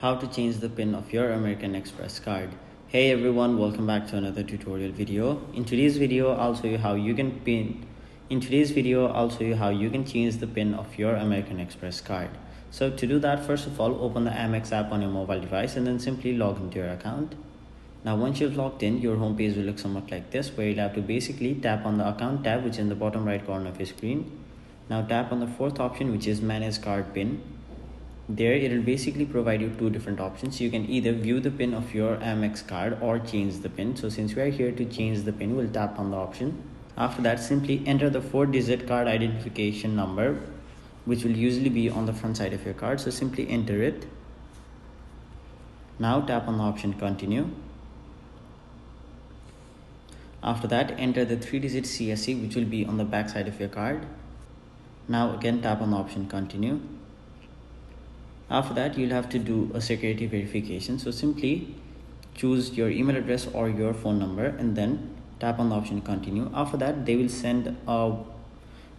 How to change the pin of your American Express card. Hey everyone, welcome back to another tutorial video. In today's video I'll show you how you can change the pin of your American Express card. So to do that, first of all, open the Amex app on your mobile device and then simply log into your account. Now once you've logged in, your home page will look somewhat like this, where you'll have to basically tap on the account tab, which is in the bottom right corner of your screen. Now tap on the fourth option, which is manage card pin. There it will basically provide you two different options. You can either view the pin of your Amex card or change the pin. So since we are here to change the pin, we'll tap on the option. After that, simply enter the 4-digit card identification number, which will usually be on the front side of your card. So simply enter it. Now tap on the option continue. After that, enter the 3-digit CSC, which will be on the back side of your card. Now again tap on the option continue. After that, you'll have to do a security verification. So simply choose your email address or your phone number and then tap on the option continue. After that, they will send a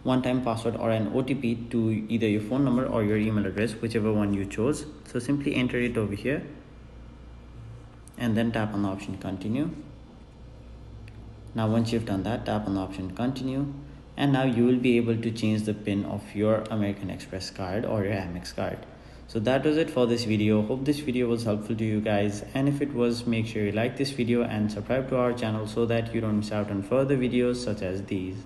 one-time password or an OTP to either your phone number or your email address, whichever one you chose. So simply enter it over here and then tap on the option continue. Now once you've done that, tap on the option continue, and now you will be able to change the pin of your American Express card or your Amex card. So that was it for this video. Hope this video was helpful to you guys, and if it was, make sure you like this video and subscribe to our channel so that you don't miss out on further videos such as these.